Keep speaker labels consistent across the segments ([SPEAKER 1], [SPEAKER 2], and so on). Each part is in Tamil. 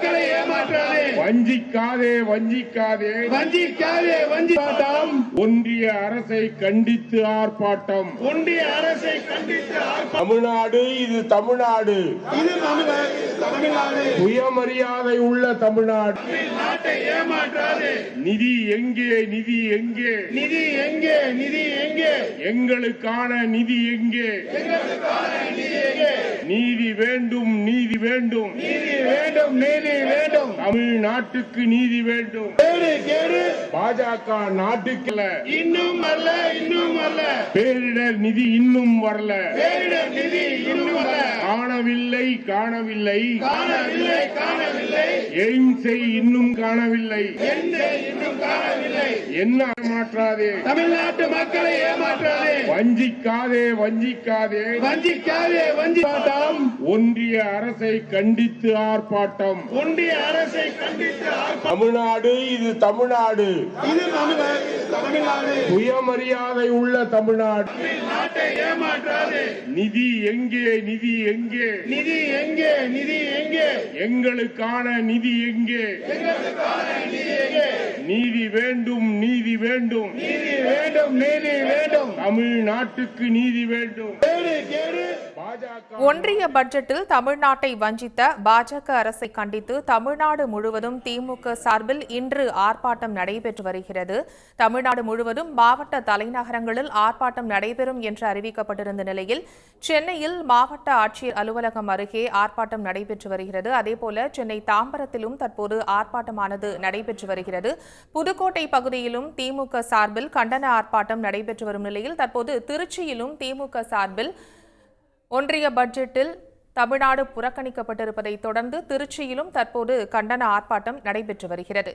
[SPEAKER 1] மக்களை ஏமாற்றாதே,
[SPEAKER 2] வஞ்சிக்காதே வஞ்சிக்காதே
[SPEAKER 1] வஞ்சிக்காதே வஞ்சிக்காட்டம்.
[SPEAKER 2] ஒன்றிய அரசை கண்டித்து ஆர்ப்பாட்டம்.
[SPEAKER 1] ஒன்றிய அரசை கண்டித்து
[SPEAKER 2] தமிழ்நாடு இது தமிழ்நாடு,
[SPEAKER 1] இது தமிழ்நாடு,
[SPEAKER 2] சுயமரியாதை உள்ள தமிழ்நாடு.
[SPEAKER 1] நாட்டை ஏமாற்றாதே.
[SPEAKER 2] நிதி எங்கே நிதி எங்கே,
[SPEAKER 1] நிதி எங்கே நிதி எங்கே,
[SPEAKER 2] எங்களுக்கான நிதி எங்கே,
[SPEAKER 1] எங்களுக்கான நிதி எங்கே,
[SPEAKER 2] நீதி வேண்டும் நீதி வேண்டும்,
[SPEAKER 1] நீதி வேண்டும் நீதி வேண்டும்,
[SPEAKER 2] தமிழ்நாட்டுக்கு நீதி வேண்டும்.
[SPEAKER 1] கேடு கேடு
[SPEAKER 2] பாஜக நாட்டுக்கு
[SPEAKER 1] இன்னும் வரல, இன்னும் வரல,
[SPEAKER 2] பேரிடர் நிதி இன்னும் வரல,
[SPEAKER 1] பேரிடர் நிதி இன்னும் வரல,
[SPEAKER 2] காணவில்லை காணவில்லை,
[SPEAKER 1] காணவில்லை காணவில்லை,
[SPEAKER 2] எய்ம்ஸை இன்னும் காணவில்லை,
[SPEAKER 1] இன்னும் காணவில்லை.
[SPEAKER 2] என்ன ஏமாற்றாதே,
[SPEAKER 1] தமிழ்நாட்டு மக்களை ஏமாற்றாதே,
[SPEAKER 2] வஞ்சிக்காதே வஞ்சிக்காதே,
[SPEAKER 1] வஞ்சிக்காதே வஞ்சிக்காட்டம்.
[SPEAKER 2] ஒன்றிய அரசை கண்டித்து ஆர்ப்பாட்டம்.
[SPEAKER 1] ஒன்றிய அரசை கண்டித்து
[SPEAKER 2] தமிழ்நாடு இது தமிழ்நாடு,
[SPEAKER 1] இது தமிழ்நாடு,
[SPEAKER 2] சுயமரியாதை உள்ள தமிழ்நாடு.
[SPEAKER 1] நாட்டை ஏமாற்றாதே.
[SPEAKER 2] நிதி எங்கே நிதி எங்கே,
[SPEAKER 1] நிதி எங்கே நிதி எங்கே,
[SPEAKER 2] எங்களுக்கான நிதி எங்கே,
[SPEAKER 1] எங்களுக்கான நிதி எங்கே,
[SPEAKER 2] நீதி வேண்டும் நீதி வேண்டும்,
[SPEAKER 1] நீதி வேண்டும் நீதி வேண்டும்,
[SPEAKER 2] தமிழ்நாட்டுக்கு நீதி வேண்டும்.
[SPEAKER 1] கேடு கேடு.
[SPEAKER 3] ஒன்றிய பட்ஜெட்டில் தமிழ்நாட்டை வஞ்சித்த பாஜக அரசை கண்டித்து தமிழ்நாடு முழுவதும் திமுக சார்பில் இன்று ஆர்ப்பாட்டம் நடைபெற்று வருகிறது. தமிழ்நாடு முழுவதும் மாவட்ட தலைநகரங்களில் ஆர்ப்பாட்டம் நடைபெறும் என்று அறிவிக்கப்பட்டிருந்த நிலையில் சென்னையில் மாவட்ட ஆட்சியர் அலுவலகம் அருகே ஆர்ப்பாட்டம் நடைபெற்று வருகிறது. அதேபோல சென்னை தாம்பரத்திலும் தற்போது ஆர்ப்பாட்டமானது நடைபெற்று வருகிறது. புதுக்கோட்டை பகுதியிலும் திமுக சார்பில் கண்டன ஆர்ப்பாட்டம் நடைபெற்று வரும் நிலையில் தற்போது திருச்சியிலும் திமுக சார்பில் ஒன்றிய பட்ஜெட்டில் தமிழ்நாடு புறக்கணிக்கப்பட்டிருப்பதை தொடர்ந்து திருச்சியிலும் தற்போது கண்டன ஆர்ப்பாட்டம் நடைபெற்று வருகிறது.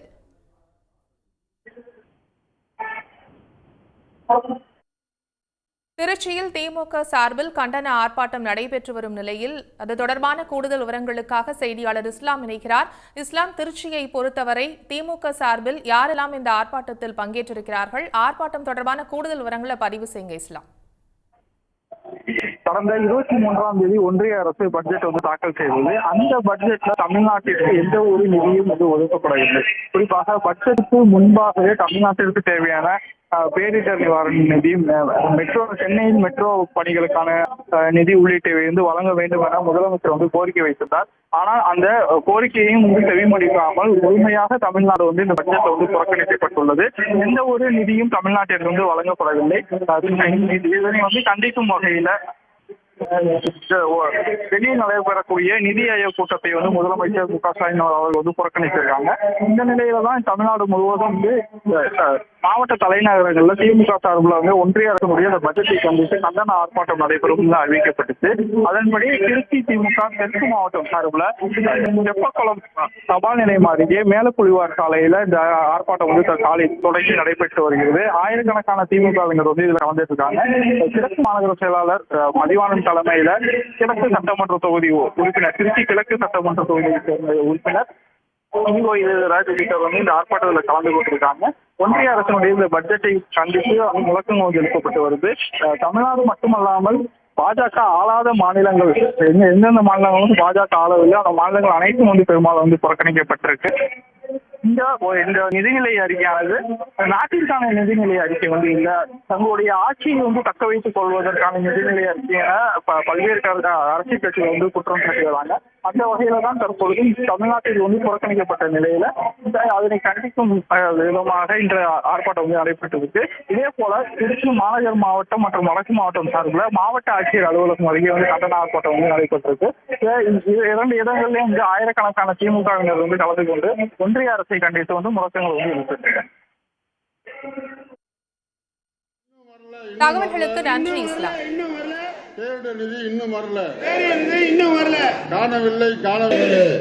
[SPEAKER 3] திருச்சியில் திமுக சார்பில் கண்டன ஆர்ப்பாட்டம் நடைபெற்று வரும் நிலையில் அது தொடர்பான கூடுதல் விவரங்களுக்காக செய்தியாளர் இஸ்லாம் இணைகிறார். இஸ்லாம், திருச்சியை பொறுத்தவரை திமுக சார்பில் யாரெல்லாம் இந்த ஆர்ப்பாட்டத்தில் பங்கேற்றிருக்கிறார்கள்? ஆர்ப்பாட்டம் தொடர்பான கூடுதல் விவரங்களை பதிவு செய்யுங்க இஸ்லாம்.
[SPEAKER 4] கடந்த 23ஆம் தேதி ஒன்றிய அரசு பட்ஜெட் தாக்கல் செய்தது. அந்த பட்ஜெட்ல தமிழ்நாட்டிற்கு எந்த ஒரு நிதியும் ஒதுக்கப்படவில்லை. குறிப்பாக பட்ஜெட்டுக்கு முன்பாகவே தமிழ்நாட்டிற்கு தேவையான பேரிடர் நிவாரண நிதி, மெட்ரோ, சென்னையில் மெட்ரோ பணிகளுக்கான நிதி உள்ளிட்டவை வழங்க வேண்டும் என முதலமைச்சர் கோரிக்கை வைத்திருந்தார். ஆனால் அந்த கோரிக்கையையும் செவிமடிக்காமல் முழுமையாக தமிழ்நாடு இந்த பட்ஜெட்ல புறக்கணிக்கப்பட்டுள்ளது. எந்த ஒரு நிதியும் தமிழ்நாட்டிற்கு வழங்கப்படவில்லை. இதனை கண்டிக்கும் வகையில வெளியில் நடைபெறக்கூடிய நிதி ஆயோக் கூட்டத்தை முதலமைச்சர் மு.க.ஸ்டாலின் அவர்கள் புறக்கணித்திருக்காங்க. இந்த நிலையில தான் தமிழ்நாடு முழுவதும் மாவட்ட தலைநகரங்கள்ல திமுக சார்பில் ஒன்றிய அரசுடைய பட்ஜெட்டை கண்டித்து கண்டன ஆர்ப்பாட்டம் நடைபெறும் அறிவிக்கப்பட்டுச்சு. அதன்படி திருச்சி திமுக தெற்கு மாவட்டம் சார்பில் தெப்பக்குளம் தபால் நிலையம் அருகே மேலப்புலிவார் சாலையில இந்த ஆர்ப்பாட்டம் காலை தொடங்கி நடைபெற்று வருகிறது. ஆயிரக்கணக்கான திமுகவினர் இதுல கலந்துட்டு இருக்காங்க. கிழக்கு மாநகர செயலாளர் மதிவாணன் தலைமையில கிழக்கு சட்டமன்ற தொகுதி உறுப்பினர், திருச்சி கிழக்கு சட்டமன்ற தொகுதியை சேர்ந்த உறுப்பினர் ராஜ் உள்ளிட்டவர் இந்த ஆர்ப்பாட்டத்தில் கலந்து கொண்டிருக்காங்க. ஒன்றிய அரசினுடைய இந்த பட்ஜெட்டை கண்டித்து முழக்கங்கள் எழுப்பப்பட்டு வருது. தமிழ்நாடு மட்டுமல்லாமல் பாஜக ஆளாத மாநிலங்கள் எந்தெந்த மாநிலங்களும் பாஜக ஆளவில்லை, அந்த மாநிலங்கள் அனைத்தும் பெரும்பாலும் புறக்கணிக்கப்பட்டிருக்கு. இந்த நிதிநிலை அறிக்கையானது நாட்டிற்கான நிதிநிலை அறிக்கை இல்ல, தங்களுடைய ஆட்சியை தக்க வைத்துக் கொள்வதற்கான நிதிநிலை அறிக்கையை பல்வேறு அரசியல் கட்சிகள் குற்றம் சாட்டுகிறாங்க. அந்த வகையில தான் தற்பொழுது தமிழ்நாட்டில் புறக்கணிக்கப்பட்ட நிலையில அதனை கண்டிக்கும் விதமாக இன்று ஆர்ப்பாட்டம் நடைபெற்றிருக்கு. இதே போல திருச்சி மாநகர் மாவட்டம் மற்றும் வடக்கு மாவட்டம் சார்பில் மாவட்ட ஆட்சியர் அலுவலகம் அருகே கண்டன ஆர்ப்பாட்டம் நடைபெற்றிருக்கு. 2 இடங்களிலும் ஆயிரக்கணக்கான திமுகவினர் கலந்து கொண்டு ஒன்றிய அரசை கண்டித்து முழக்கங்கள் எழுப்பியிருக்காங்க.
[SPEAKER 3] தகவல்களுக்கு நன்றி இஸ்லாம்.
[SPEAKER 5] பேரிடர் நிதி இன்னும் வரல,
[SPEAKER 1] இன்னும் வரல,
[SPEAKER 5] காணவில்லை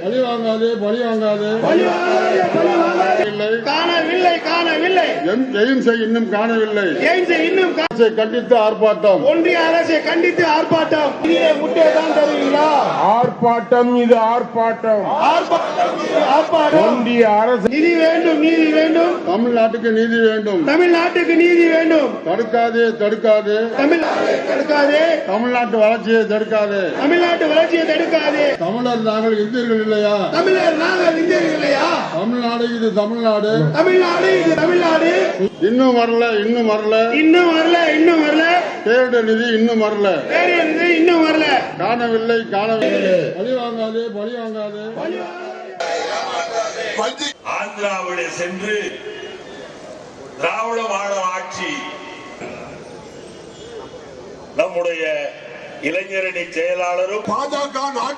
[SPEAKER 5] பழி வாங்காது
[SPEAKER 1] காணவில்லை காணவில்லை,
[SPEAKER 5] எய்ம்ஸை இன்னும் காணவில்லை,
[SPEAKER 1] இன்னும்
[SPEAKER 5] கண்டித்து ஆர்ப்பாட்டம்,
[SPEAKER 1] ஒன்றிய அரசை கண்டித்து ஆர்ப்பாட்டம். முட்டையை தான் தருவீங்களா?
[SPEAKER 2] ஆர்ப்பாட்டம் இது ஆர்ப்பாட்டம்,
[SPEAKER 1] ஆர்ப்பாட்டம்
[SPEAKER 2] ஒன்றிய அரசு
[SPEAKER 1] நிதி வேண்டும், நீதி வேண்டும்.
[SPEAKER 5] தமிழ்நாட்டுக்கு நீதி வேண்டும்.
[SPEAKER 1] தமிழ்நாட்டுக்கு நீதி வேண்டும்.
[SPEAKER 5] தடுக்காதே தடுக்காதே.
[SPEAKER 1] தமிழ்நாட்டை தடுக்காதே.
[SPEAKER 5] தமிழ்நாட்டு வளர்ச்சியை தடுக்காதே.
[SPEAKER 1] தமிழ்நாட்டு வளர்ச்சியை தடுக்காதே.
[SPEAKER 5] தமிழர் நாங்கள் இந்தியர்கள் இல்லையா?
[SPEAKER 1] தமிழர் நாங்கள் இந்தியர்கள் இல்லையா?
[SPEAKER 5] தமிழ்நாடு இது தமிழ்நாடு.
[SPEAKER 1] தமிழ்நாடு இது தமிழ்நாடு.
[SPEAKER 5] இன்னும் வரல, இன்னும் வரல.
[SPEAKER 1] இன்னும் வரல, இன்னும் வரல.
[SPEAKER 5] பேரிடர் நிதி இன்னும் வரல.
[SPEAKER 1] பேருந்து இன்னும் வரல.
[SPEAKER 5] காணவில்லை, காணவில்லை. பழி வாங்காதே, பழி வாங்காதே.
[SPEAKER 6] ஆந்திராவிலே சென்று திராவிட மாடல் ஆட்சி நம்முடைய இளைஞரணி செயலாளரும்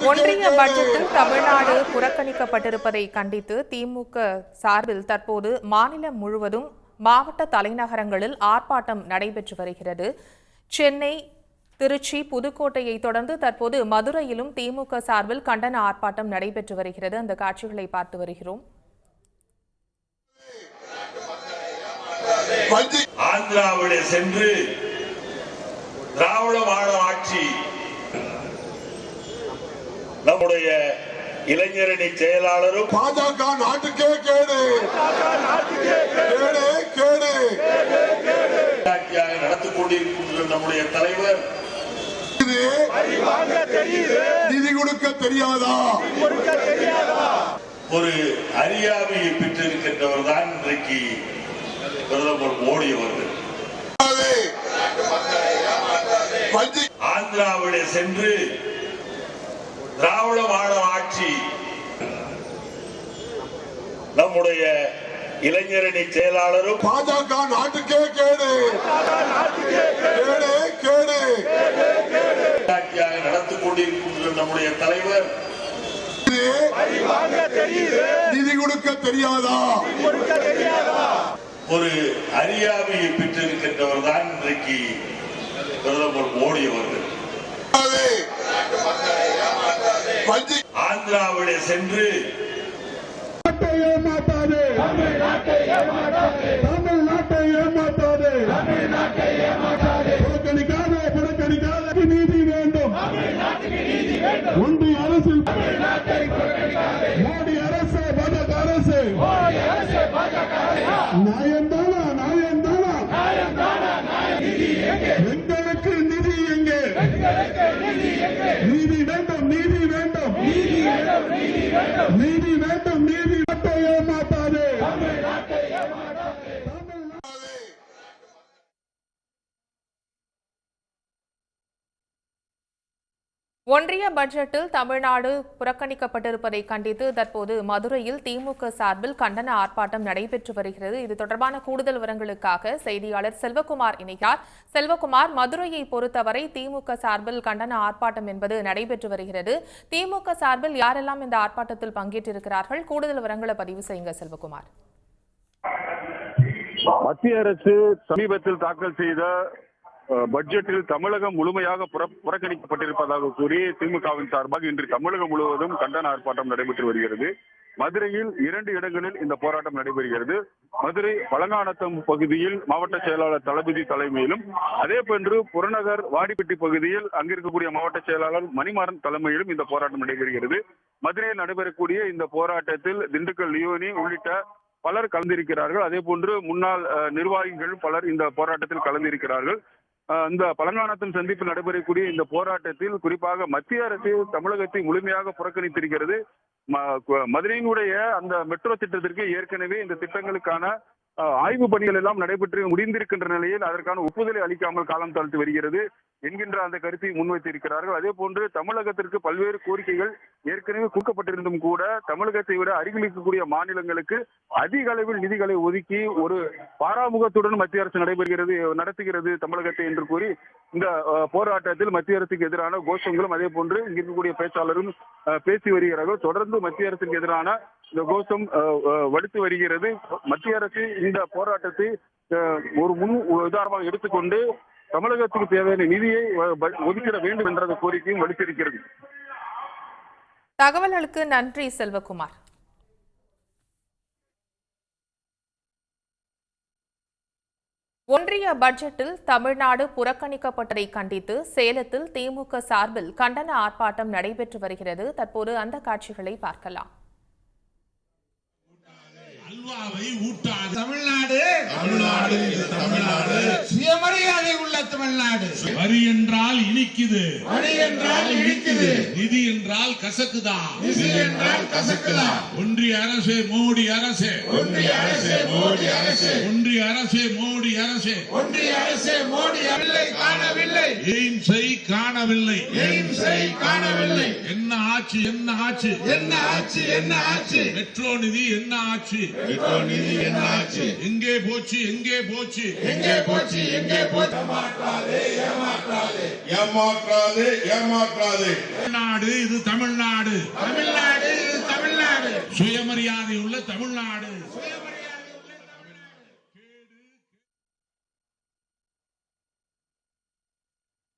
[SPEAKER 3] ஒன்றிய பட்ஜெட்டில் தமிழ்நாடு புறக்கணிக்கப்பட்டிருப்பதை கண்டித்து திமுக சார்பில் தற்போது மாநிலம் முழுவதும் மாவட்ட தலைநகரங்களில் ஆர்ப்பாட்டம் நடைபெற்று வருகிறது. சென்னை, திருச்சி, புதுக்கோட்டையை தொடர்ந்து தற்போது மதுரையிலும் திமுக சார்பில் கண்டன ஆர்ப்பாட்டம் நடைபெற்று வருகிறது. அந்த காட்சிகளை பார்த்து வருகிறோம்.
[SPEAKER 6] ஆந்திராவிலே சென்று திராவிட மாடல் ஆட்சி நம்முடைய இளைஞரணி செயலாளரும்
[SPEAKER 7] பாஜக நாட்டுக்கே கேடு கேடு கேடு
[SPEAKER 6] நடத்திக் கொண்டிருக்கின்ற நம்முடைய தலைவர்
[SPEAKER 7] நிதி கொடுக்க தெரியாதா?
[SPEAKER 6] ஒரு அறியாமையை பெற்றிருக்கின்றவர் தான் இன்றைக்கு பிரதமர் மோடி அவர்கள். ஆந்திராவிலே சென்று திராவிட மாடல் ஆட்சி நம்முடைய இளைஞரணி செயலாளரும்
[SPEAKER 7] பாஜக நாட்டுக்கே கேடு கேடு கேடு
[SPEAKER 6] நடத்திக் கொண்டிருக்கின்ற நம்முடைய தலைவர்
[SPEAKER 7] நிதி கொடுக்க தெரியாதா?
[SPEAKER 6] ஒரு அறியாமையை பெற்றிருக்கின்றவர் தான் இன்றைக்கு பிரதமர் மோடி அவர்கள். ஆந்திராவிலே சென்று
[SPEAKER 5] ஏமாத்தாதே, தமிழ்நாட்டை ஏமாத்தாதே. புறக்கணிக்காதே, புறக்கணிக்காதே. நீதி வேண்டும். ஒன்றிய அரசு, மோடி அரசு, பாஜக அரசு. நியாயம்தானா, நியாயம்தானா? எங்களுக்கு நிதி எங்கே? நீதி வேண்டும், நீதி வேண்டும். நீதி வேண்டும், நீதி. நாட்டை ஏமாத்தாதே.
[SPEAKER 3] ஒன்றிய பட்ஜெட்டில் தமிழ்நாடு புறக்கணிக்கப்பட்டிருப்பதை கண்டித்து தற்போது மதுரையில் திமுக சார்பில் கண்டன ஆர்ப்பாட்டம் நடைபெற்று வருகிறது. இது தொடர்பான கூடுதல் விவரங்களுக்காக செய்தியாளர் செல்வகுமார் இணைகிறார். செல்வகுமார், மதுரையை பொறுத்தவரை திமுக சார்பில் கண்டன ஆர்ப்பாட்டம் என்பது நடைபெற்று வருகிறது. திமுக சார்பில் யாரெல்லாம் இந்த ஆர்ப்பாட்டத்தில் பங்கேற்றிருக்கிறார்கள்? கூடுதல் விவரங்களை பதிவு செய்யுங்க செல்வகுமார்.
[SPEAKER 8] மத்திய அரசு சமீபத்தில் தாக்கல் செய்த பட்ஜெட்டில் தமிழகம் முழுமையாக புறக்கணிக்கப்பட்டிருப்பதாக கூறி திமுகவின் சார்பாக இன்று தமிழகம் முழுவதும் கண்டன ஆர்ப்பாட்டம் நடைபெற்று வருகிறது. மதுரையில் 2 இடங்களில் இந்த போராட்டம் நடைபெறுகிறது. மதுரை பழங்கானத்தம் பகுதியில் மாவட்ட செயலாளர் தளபதி தலைமையிலும், அதே போன்று புறநகர் வாடிப்பட்டி பகுதியில் அங்கிருக்கக்கூடிய மாவட்ட செயலாளர் மணிமாறன் தலைமையிலும் இந்த போராட்டம் நடைபெறுகிறது. மதுரையில் நடைபெறக்கூடிய இந்த போராட்டத்தில் திண்டுக்கல் லியோனி உள்ளிட்ட பலர் கலந்திருக்கிறார்கள். அதே போன்று முன்னாள் நிர்வாகிகள் பலர் இந்த போராட்டத்தில் கலந்திருக்கிறார்கள். இந்த பழங்கானத்தில் சந்திப்பில் நடைபெறக்கூடிய இந்த போராட்டத்தில் குறிப்பாக மத்திய அரசு தமிழகத்தை முழுமையாக புறக்கணித்திருக்கிறது. மதுரையினுடைய அந்த மெட்ரோ திட்டத்திற்கு ஏற்கனவே இந்த திட்டங்களுக்கான ஆய்வு பணிகள் எல்லாம் நடைபெற்று முடிந்திருக்கின்ற நிலையில் அதற்கான ஒப்புதலை அளிக்காமல் காலம் தாழ்த்தி வருகிறது என்கின்ற அந்த கருத்தை முன்வைத்திருக்கிறார்கள். அதே போன்று தமிழகத்திற்கு பல்வேறு கோரிக்கைகள் ஏற்கனவே கொடுக்கப்பட்டிருந்தும் கூட தமிழகத்தை விட அருகில் இருக்கக்கூடிய மாநிலங்களுக்கு அதிக அளவில் நிதிகளை ஒதுக்கி ஒரு பாராமுகத்துடன் மத்திய அரசு நடத்துகிறது தமிழகத்தை என்று கூறி இந்த போராட்டத்தில் மத்திய அரசுக்கு எதிரான கோஷங்களும் அதே போன்று இங்க இருக்கக்கூடிய பேச்சாளரும் பேசி வருகிறார்கள். தொடர்ந்து மத்திய அரசுக்கு எதிரான இந்த கோஷம் வலுத்து வருகிறது. மத்திய அரசு இந்த போராட்டத்தை ஒரு முன் உதாரணமாக எடுத்துக்கொண்டு தமிழகத்துக்கு தேவையான நிதியை ஒதுக்கிட வேண்டும் என்ற கோரிக்கையும் வலுத்திருக்கிறது.
[SPEAKER 3] தகவல்களுக்கு நன்றி செல்வகுமார். ஒன்றிய பட்ஜெட்டில் தமிழ்நாடு புறக்கணிக்கப்பட்டதை கண்டித்து சேலத்தில் திமுக சார்பில் கண்டன ஆர்ப்பாட்டம் நடைபெற்று வருகிறது. தற்போது அந்த காட்சிகளை பார்க்கலாம்.
[SPEAKER 9] ஊட்டாது.
[SPEAKER 5] தமிழ்நாடு தமிழ்நாடு இது தமிழ்நாடு, சுயமரியாதை உள்ள தமிழ்நாடு.
[SPEAKER 9] வரி என்றால் இனிக்குது,
[SPEAKER 5] வரி என்றால் இடிக்குது,
[SPEAKER 9] நிதி என்றால் கசக்குதா,
[SPEAKER 5] நிதி என்றால் கசக்குதா.
[SPEAKER 9] ஒன்றிய அரசு மோடி அரசு,
[SPEAKER 5] ஒன்றிய அரசு மோடி அரசு,
[SPEAKER 9] ஒன்றிய அரசு மோடி அரசு,
[SPEAKER 5] ஒன்றிய அரசு மோடி அரசை காணவில்லை,
[SPEAKER 9] எய்ம்ஸை காணவில்லை,
[SPEAKER 5] எய்ம்ஸை காணவில்லை.
[SPEAKER 9] என்ன ஆட்சி என்ன ஆட்சி,
[SPEAKER 5] என்ன ஆட்சி என்ன ஆட்சி,
[SPEAKER 9] மெட்ரோ நிதி என்ன ஆட்சி,
[SPEAKER 5] மெட்ரோ நிதி என்ன ஆட்சி,
[SPEAKER 9] எங்கே போச்சு எங்கே போச்சு,
[SPEAKER 5] எங்கே போச்சு எங்கே போச்சு. ஏமாற்றாதே ஏமாற்றாதே ஏமாற்றாதே.
[SPEAKER 9] தமிழ்நாடு இது தமிழ்நாடு,
[SPEAKER 5] தமிழ்நாடு இது தமிழ்நாடு,
[SPEAKER 9] சுயமரியாதை உள்ள தமிழ்நாடு.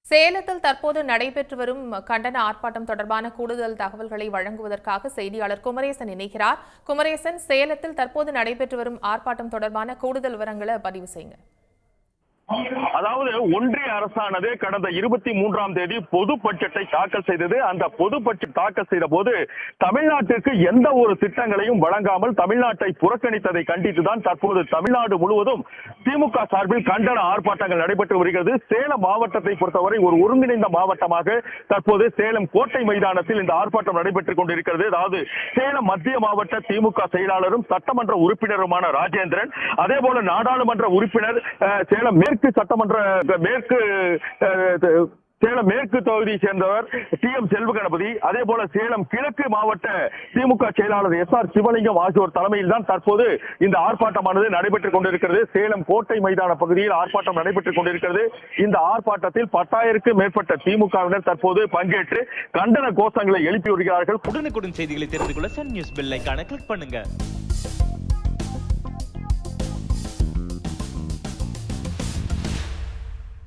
[SPEAKER 3] சேலத்தில் தற்போது நடைபெற்று வரும் கண்டன ஆர்ப்பாட்டம் தொடர்பான கூடுதல் தகவல்களை வழங்குவதற்காக செய்தியாளர் குமரேசன் இணைகிறார். குமரேசன், சேலத்தில் தற்போது நடைபெற்று வரும் ஆர்ப்பாட்டம் தொடர்பான கூடுதல் விவரங்களை பதிவு செய்யுங்க.
[SPEAKER 8] அதாவது ஒன்றிய அரசானது கடந்த 23ஆம் தேதி பொது பட்ஜெட்டை தாக்கல் செய்தது. அந்த பொது பட்ஜெட் தாக்கல் செய்த போது தமிழ்நாட்டிற்கு எந்த ஒரு திட்டங்களையும் வழங்காமல் தமிழ்நாட்டை புறக்கணித்ததை கண்டித்துதான் தற்போது தமிழ்நாடு முழுவதும் திமுக சார்பில் கண்டன ஆர்ப்பாட்டங்கள் நடைபெற்று வருகிறது. சேலம் மாவட்டத்தை பொறுத்தவரை ஒரு ஒருங்கிணைந்த மாவட்டமாக தற்போது சேலம் கோட்டை மைதானத்தில் இந்த ஆர்ப்பாட்டம் நடைபெற்றுக் கொண்டிருக்கிறது. அதாவது சேலம் மத்திய மாவட்ட திமுக செயலாளரும் சட்டமன்ற உறுப்பினருமான ராஜேந்திரன், அதே போல நாடாளுமன்ற உறுப்பினர் சேலம் மேற்கு சட்டமன்ற சேலம் மேற்கு தொகுதியை சேர்ந்தவர் TM செல்வ கணபதி, அதே போல சேலம் கிழக்கு மாவட்ட திமுக செயலாளர் SR சிவலிங்கம் ஆகியோர் தலைமையில் தான் தற்போது இந்த ஆர்ப்பாட்டமானது நடைபெற்றுக் கொண்டிருக்கிறது. சேலம் கோட்டை மைதான பகுதியில் ஆர்ப்பாட்டம் நடைபெற்றுக் கொண்டிருக்கிறது. இந்த ஆர்ப்பாட்டத்தில் 10,000க்கும் மேற்பட்ட திமுகவினர் தற்போது பங்கேற்று கண்டன கோஷங்களை எழுப்பி வருகிறார்கள்.
[SPEAKER 10] உடனுக்குடன் செய்திகளை தெரிந்து கொள்ள சன் நியூஸ் பெல் ஐகானை கிளிக் பண்ணுங்க.